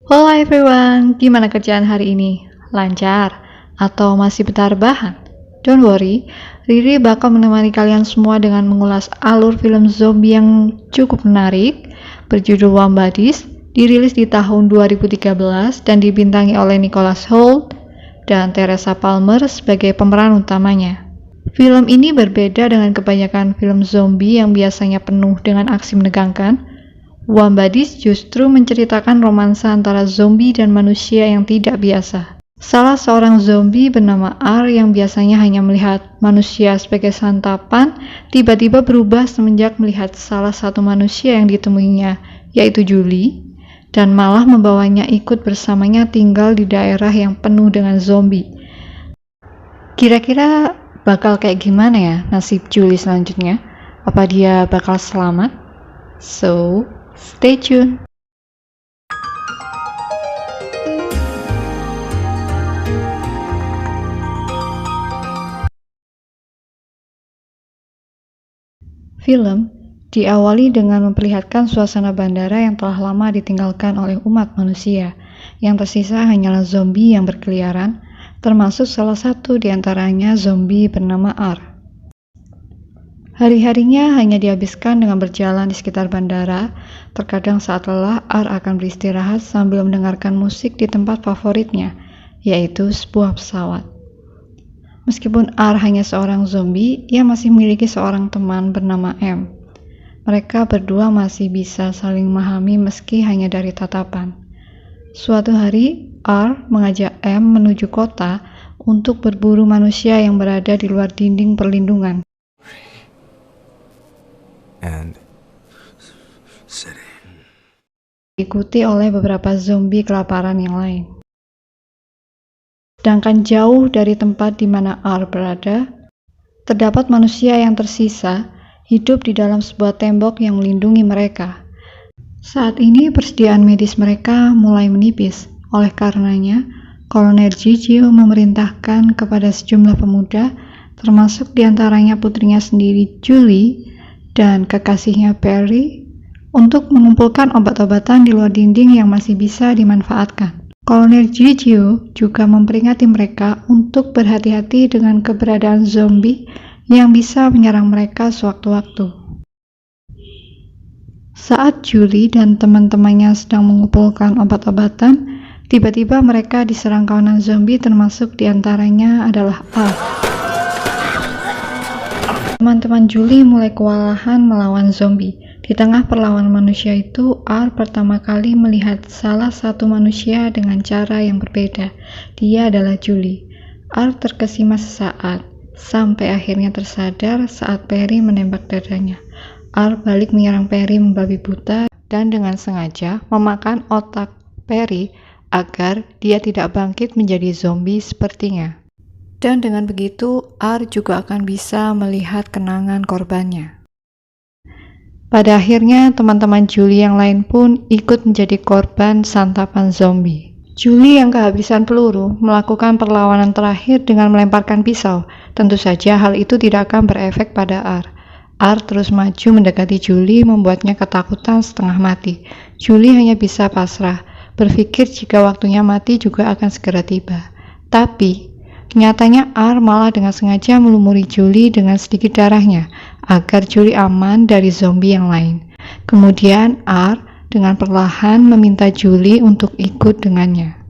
Halo everyone, gimana kerjaan hari ini? Lancar? Atau masih bentar rebahan? Don't worry, Riri bakal menemani kalian semua dengan mengulas alur film zombie yang cukup menarik, berjudul Warm Bodies, dirilis di tahun 2013 dan dibintangi oleh Nicholas Hoult dan Teresa Palmer sebagai pemeran utamanya. Film ini berbeda dengan kebanyakan film zombie yang biasanya penuh dengan aksi menegangkan. Warm Bodies justru menceritakan romansa antara zombie dan manusia yang tidak biasa. Salah seorang zombie bernama R yang biasanya hanya melihat manusia sebagai santapan, tiba-tiba berubah semenjak melihat salah satu manusia yang ditemuinya, yaitu Julie, dan malah membawanya ikut bersamanya tinggal di daerah yang penuh dengan zombie. Kira-kira bakal kayak gimana ya nasib Julie selanjutnya? Apa dia bakal selamat? So, stay tuned. Film diawali dengan memperlihatkan suasana bandara yang telah lama ditinggalkan oleh umat manusia. Yang tersisa hanyalah zombie yang berkeliaran, termasuk salah satu di antaranya zombie bernama R. Hari-harinya hanya dihabiskan dengan berjalan di sekitar bandara. Terkadang saat lelah, R akan beristirahat sambil mendengarkan musik di tempat favoritnya, yaitu sebuah pesawat. Meskipun R hanya seorang zombie, ia masih memiliki seorang teman bernama M. Mereka berdua masih bisa saling memahami meski hanya dari tatapan. Suatu hari, R mengajak M menuju kota untuk berburu manusia yang berada di luar dinding perlindungan. And city. Diikuti oleh beberapa zombie kelaparan yang lain. Sedangkan jauh dari tempat di mana R berada, terdapat manusia yang tersisa hidup di dalam sebuah tembok yang melindungi mereka. Saat ini persediaan medis mereka mulai menipis. Oleh karenanya, Kolonel Gigio memerintahkan kepada sejumlah pemuda, termasuk diantaranya putrinya sendiri Julie dan kekasihnya Perry, untuk mengumpulkan obat-obatan di luar dinding yang masih bisa dimanfaatkan. Kolonel Gigio juga memperingati mereka untuk berhati-hati dengan keberadaan zombie yang bisa menyerang mereka sewaktu-waktu. Saat Julie dan teman-temannya sedang mengumpulkan obat-obatan, tiba-tiba mereka diserang kawanan zombie, termasuk diantaranya adalah R. Teman-teman Julie mulai kewalahan melawan zombie. Di tengah perlawanan manusia itu, R pertama kali melihat salah satu manusia dengan cara yang berbeda. Dia adalah Julie. R terkesima sesaat, sampai akhirnya tersadar saat Perry menembak dadanya. R balik menyerang Perry membabi buta dan dengan sengaja memakan otak Perry agar dia tidak bangkit menjadi zombie sepertinya. Dan dengan begitu, R juga akan bisa melihat kenangan korbannya. Pada akhirnya, teman-teman Julie yang lain pun ikut menjadi korban santapan zombie. Julie yang kehabisan peluru melakukan perlawanan terakhir dengan melemparkan pisau. Tentu saja hal itu tidak akan berefek pada R. R terus maju mendekati Julie, membuatnya ketakutan setengah mati. Julie hanya bisa pasrah, berpikir jika waktunya mati juga akan segera tiba. Tapi nyatanya R malah dengan sengaja melumuri Julie dengan sedikit darahnya, agar Julie aman dari zombie yang lain. Kemudian R dengan perlahan meminta Julie untuk ikut dengannya.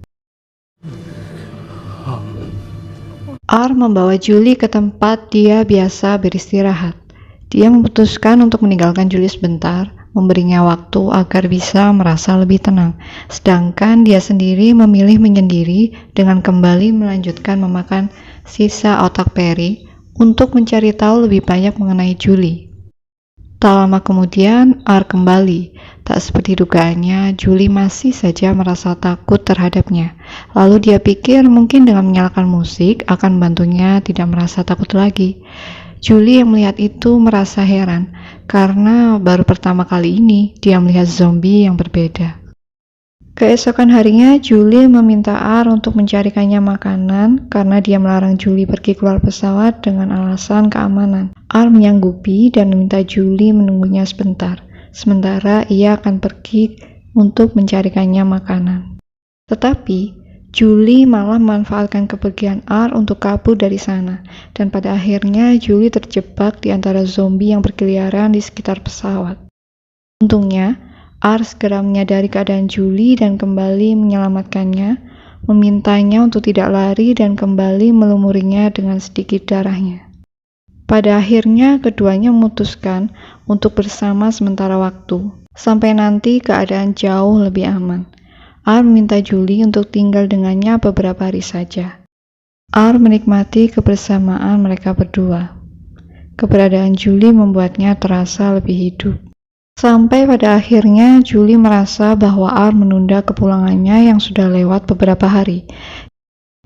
R membawa Julie ke tempat dia biasa beristirahat. Dia memutuskan untuk meninggalkan Julie sebentar, memberinya waktu agar bisa merasa lebih tenang. Sedangkan dia sendiri memilih menyendiri dengan kembali melanjutkan memakan sisa otak Perry untuk mencari tahu lebih banyak mengenai Julie. Tak lama kemudian, R kembali. Tak seperti dugaannya, Julie masih saja merasa takut terhadapnya. Lalu dia pikir mungkin dengan menyalakan musik akan membantunya tidak merasa takut lagi. Julie yang melihat itu merasa heran, karena baru pertama kali ini dia melihat zombie yang berbeda. Keesokan harinya, Julie meminta R untuk mencarikannya makanan karena dia melarang Julie pergi keluar pesawat dengan alasan keamanan. R menyanggupi dan meminta Julie menunggunya sebentar, sementara ia akan pergi untuk mencarikannya makanan. Tetapi Julie malah memanfaatkan kepergian R untuk kabur dari sana, dan pada akhirnya Julie terjebak di antara zombie yang berkeliaran di sekitar pesawat. Untungnya, R segera menyadari keadaan Julie dan kembali menyelamatkannya, memintanya untuk tidak lari dan kembali melumurinya dengan sedikit darahnya. Pada akhirnya, keduanya memutuskan untuk bersama sementara waktu, sampai nanti keadaan jauh lebih aman. R meminta Julie untuk tinggal dengannya beberapa hari saja. R menikmati kebersamaan mereka berdua. Keberadaan Julie membuatnya terasa lebih hidup. Sampai pada akhirnya Julie merasa bahwa R menunda kepulangannya yang sudah lewat beberapa hari.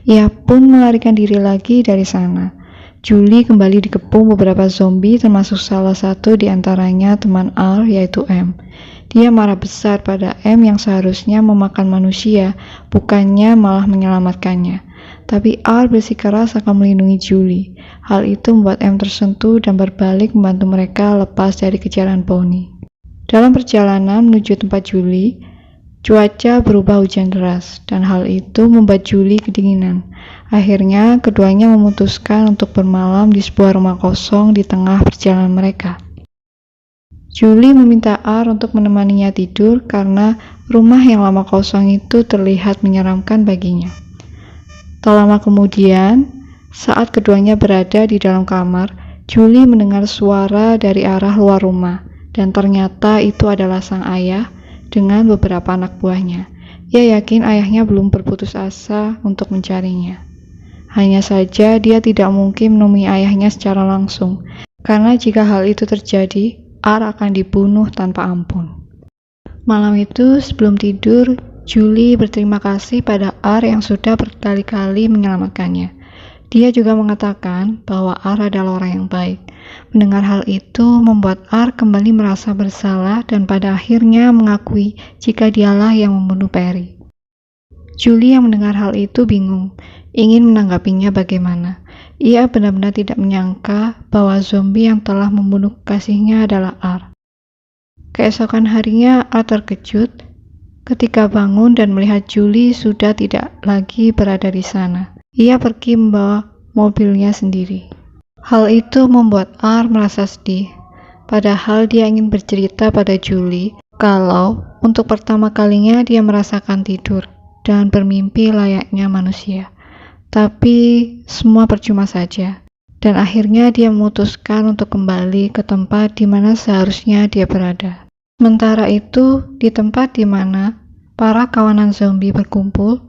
Ia pun melarikan diri lagi dari sana. Julie kembali dikepung beberapa zombie, termasuk salah satu di antaranya teman R, yaitu M. Dia marah besar pada M yang seharusnya memakan manusia, bukannya malah menyelamatkannya. Tapi R bersikeras akan melindungi Julie. Hal itu membuat M tersentuh dan berbalik membantu mereka lepas dari kejaran poni. Dalam perjalanan menuju tempat Julie, cuaca berubah hujan deras, dan hal itu membuat Julie kedinginan. Akhirnya, keduanya memutuskan untuk bermalam di sebuah rumah kosong di tengah perjalanan mereka. Julie meminta R untuk menemaninya tidur karena rumah yang lama kosong itu terlihat menyeramkan baginya. Tak lama kemudian, saat keduanya berada di dalam kamar, Julie mendengar suara dari arah luar rumah, dan ternyata itu adalah sang ayah dengan beberapa anak buahnya. Ia yakin ayahnya belum berputus asa untuk mencarinya. Hanya saja dia tidak mungkin menemui ayahnya secara langsung, karena jika hal itu terjadi, R akan dibunuh tanpa ampun. Malam itu, sebelum tidur, Julie berterima kasih pada R yang sudah berkali-kali menyelamatkannya. Dia juga mengatakan bahwa R adalah orang yang baik. Mendengar hal itu membuat R kembali merasa bersalah dan pada akhirnya mengakui jika dialah yang membunuh Perry. Julie yang mendengar hal itu bingung, ingin menanggapinya bagaimana. Ia benar-benar tidak menyangka bahwa zombie yang telah membunuh kekasihnya adalah R. Keesokan harinya, R terkejut ketika bangun dan melihat Julie sudah tidak lagi berada di sana. Ia pergi membawa mobilnya sendiri. Hal itu membuat R merasa sedih, padahal dia ingin bercerita pada Julie kalau untuk pertama kalinya dia merasakan tidur dan bermimpi layaknya manusia. Tapi semua percuma saja, dan akhirnya dia memutuskan untuk kembali ke tempat di mana seharusnya dia berada. Sementara itu, di tempat di mana para kawanan zombie berkumpul,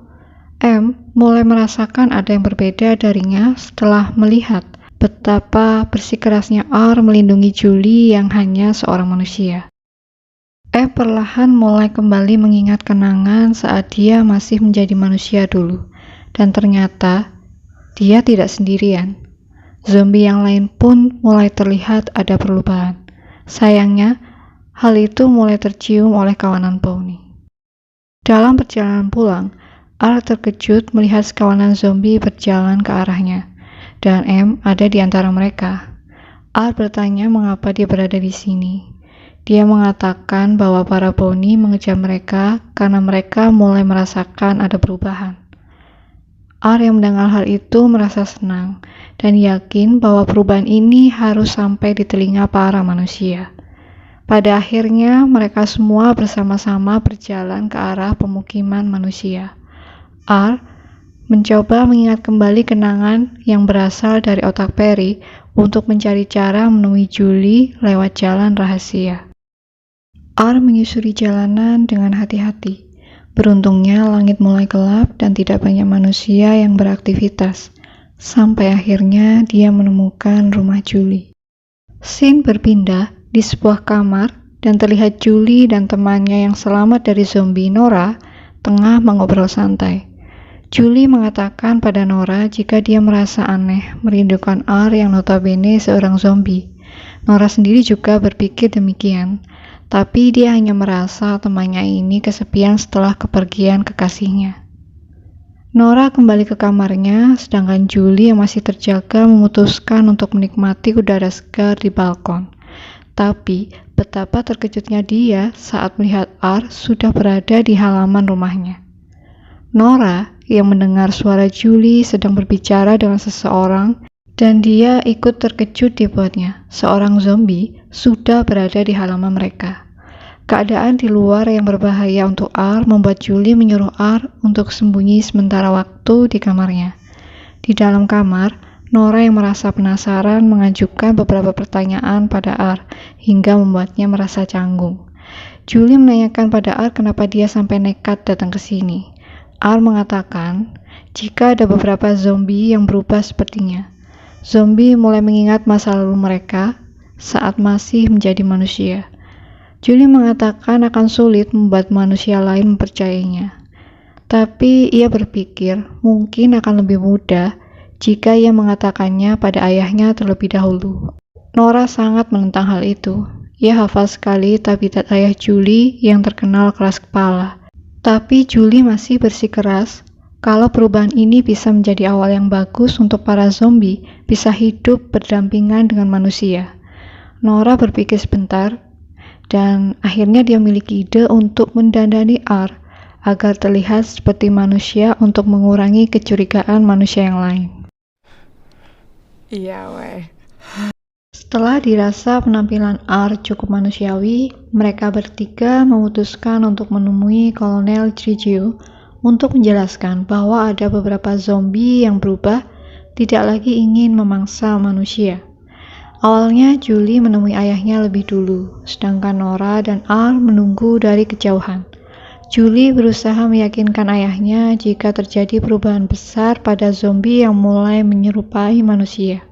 M mulai merasakan ada yang berbeda darinya setelah melihat betapa bersikeras R melindungi Julie yang hanya seorang manusia. M perlahan mulai kembali mengingat kenangan saat dia masih menjadi manusia dulu. Dan ternyata, dia tidak sendirian. Zombie yang lain pun mulai terlihat ada perubahan. Sayangnya, hal itu mulai tercium oleh kawanan poni. Dalam perjalanan pulang, R terkejut melihat sekawanan zombie berjalan ke arahnya, dan M ada di antara mereka. R bertanya mengapa dia berada di sini. Dia mengatakan bahwa para poni mengejar mereka karena mereka mulai merasakan ada perubahan. R yang mendengar hal itu merasa senang dan yakin bahwa perubahan ini harus sampai di telinga para manusia. Pada akhirnya, mereka semua bersama-sama berjalan ke arah pemukiman manusia. R mencoba mengingat kembali kenangan yang berasal dari otak Perry untuk mencari cara menemui Julie lewat jalan rahasia. R menyusuri jalanan dengan hati-hati. Beruntungnya langit mulai gelap dan tidak banyak manusia yang beraktivitas. Sampai akhirnya dia menemukan rumah Julie. Scene berpindah di sebuah kamar dan terlihat Julie dan temannya yang selamat dari zombie, Nora, tengah mengobrol santai. Julie mengatakan pada Nora jika dia merasa aneh merindukan R yang notabene seorang zombie. Nora sendiri juga berpikir demikian. Tapi dia hanya merasa temannya ini kesepian setelah kepergian kekasihnya. Nora kembali ke kamarnya, sedangkan Julie yang masih terjaga memutuskan untuk menikmati udara segar di balkon. Tapi, betapa terkejutnya dia saat melihat R sudah berada di halaman rumahnya. Nora yang mendengar suara Julie sedang berbicara dengan seseorang dan dia ikut terkejut dibuatnya. Seorang zombie sudah berada di halaman mereka. Keadaan di luar yang berbahaya untuk R membuat Julie menyuruh R untuk sembunyi sementara waktu di kamarnya. Di dalam kamar, Nora yang merasa penasaran mengajukan beberapa pertanyaan pada R hingga membuatnya merasa canggung. Julie menanyakan pada R kenapa dia sampai nekat datang ke sini. R mengatakan jika ada beberapa zombie yang berubah sepertinya. Zombie mulai mengingat masa lalu mereka saat masih menjadi manusia. Julie mengatakan akan sulit membuat manusia lain mempercayainya. Tapi ia berpikir mungkin akan lebih mudah jika ia mengatakannya pada ayahnya terlebih dahulu. Nora sangat menentang hal itu. Ia hafal sekali tabiat ayah Julie yang terkenal keras kepala. Tapi Julie masih bersikeras kalau perubahan ini bisa menjadi awal yang bagus untuk para zombie bisa hidup berdampingan dengan manusia. Nora berpikir sebentar, dan akhirnya dia memiliki ide untuk mendandani R agar terlihat seperti manusia untuk mengurangi kecurigaan manusia yang lain. Iya weh. Setelah dirasa penampilan R cukup manusiawi, mereka bertiga memutuskan untuk menemui Kolonel Grigio untuk menjelaskan bahwa ada beberapa zombie yang berubah tidak lagi ingin memangsa manusia. Awalnya Julie menemui ayahnya lebih dulu, sedangkan Nora dan R menunggu dari kejauhan. Julie berusaha meyakinkan ayahnya jika terjadi perubahan besar pada zombie yang mulai menyerupai manusia.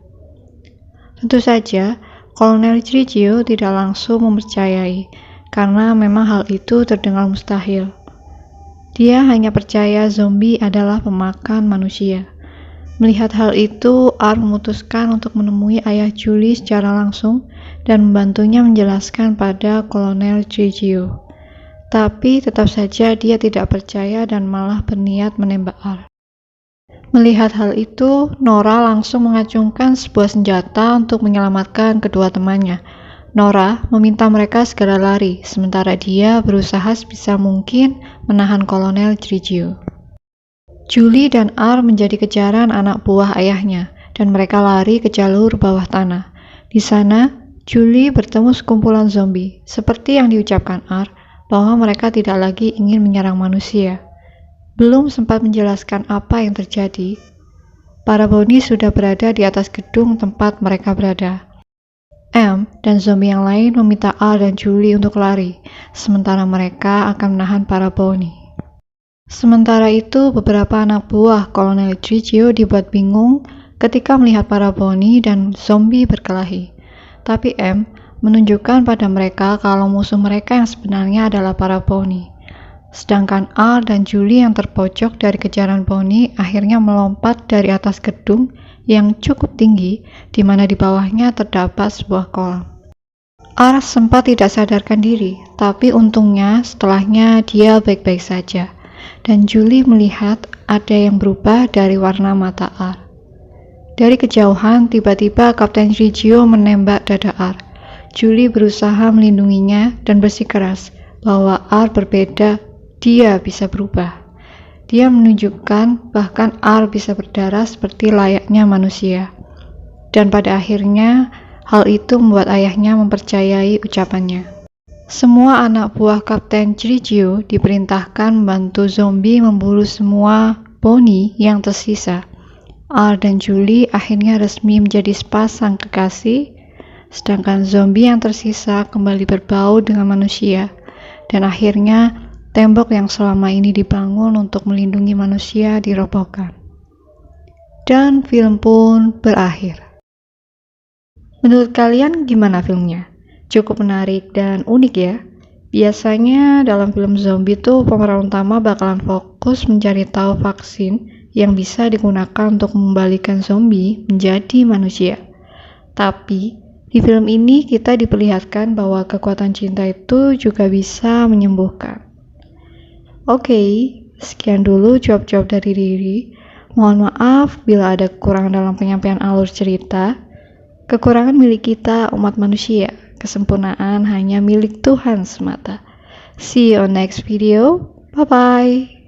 Tentu saja, Kolonel Grigio tidak langsung mempercayai, karena memang hal itu terdengar mustahil. Dia hanya percaya zombie adalah pemakan manusia. Melihat hal itu, R memutuskan untuk menemui ayah Julie secara langsung dan membantunya menjelaskan pada Kolonel Grigio. Tapi tetap saja dia tidak percaya dan malah berniat menembak R. Melihat hal itu, Nora langsung mengacungkan sebuah senjata untuk menyelamatkan kedua temannya. Nora meminta mereka segera lari, sementara dia berusaha sebisa mungkin menahan Kolonel Grigio. Julie dan R menjadi kejaran anak buah ayahnya, dan mereka lari ke jalur bawah tanah. Di sana, Julie bertemu sekumpulan zombie, seperti yang diucapkan R, bahwa mereka tidak lagi ingin menyerang manusia. Belum sempat menjelaskan apa yang terjadi, para Bonnie sudah berada di atas gedung tempat mereka berada. M dan zombie yang lain meminta R dan Julie untuk lari, sementara mereka akan menahan para Bonnie. Sementara itu, beberapa anak buah Kolonel Grigio dibuat bingung ketika melihat para Bonnie dan zombie berkelahi. Tapi M menunjukkan pada mereka kalau musuh mereka yang sebenarnya adalah para Bonnie. Sedangkan R dan Julie yang terpojok dari kejaran Bonnie akhirnya melompat dari atas gedung yang cukup tinggi, di mana di bawahnya terdapat sebuah kolam. R sempat tidak sadarkan diri, tapi untungnya setelahnya dia baik-baik saja, dan Julie melihat ada yang berubah dari warna mata R. Dari kejauhan, tiba-tiba Kapten Grigio menembak dada R. Julie berusaha melindunginya dan bersikeras bahwa R berbeda. Dia bisa berubah. Dia menunjukkan bahkan R bisa berdarah seperti layaknya manusia. Dan pada akhirnya, hal itu membuat ayahnya mempercayai ucapannya. Semua anak buah Kapten Grigio diperintahkan membantu zombie memburu semua Bonnie yang tersisa. R dan Julie akhirnya resmi menjadi sepasang kekasih, sedangkan zombie yang tersisa kembali berbau dengan manusia. Dan akhirnya, tembok yang selama ini dibangun untuk melindungi manusia dirobohkan. Dan film pun berakhir. Menurut kalian gimana filmnya? Cukup menarik dan unik ya? Biasanya dalam film zombie tuh pemeran utama bakalan fokus mencari tahu vaksin yang bisa digunakan untuk membalikan zombie menjadi manusia. Tapi di film ini kita diperlihatkan bahwa kekuatan cinta itu juga bisa menyembuhkan. Oke, sekian dulu jawab-jawab dari Riri. Mohon maaf bila ada kekurangan dalam penyampaian alur cerita. Kekurangan milik kita umat manusia, kesempurnaan hanya milik Tuhan semata. See you on next video. Bye-bye.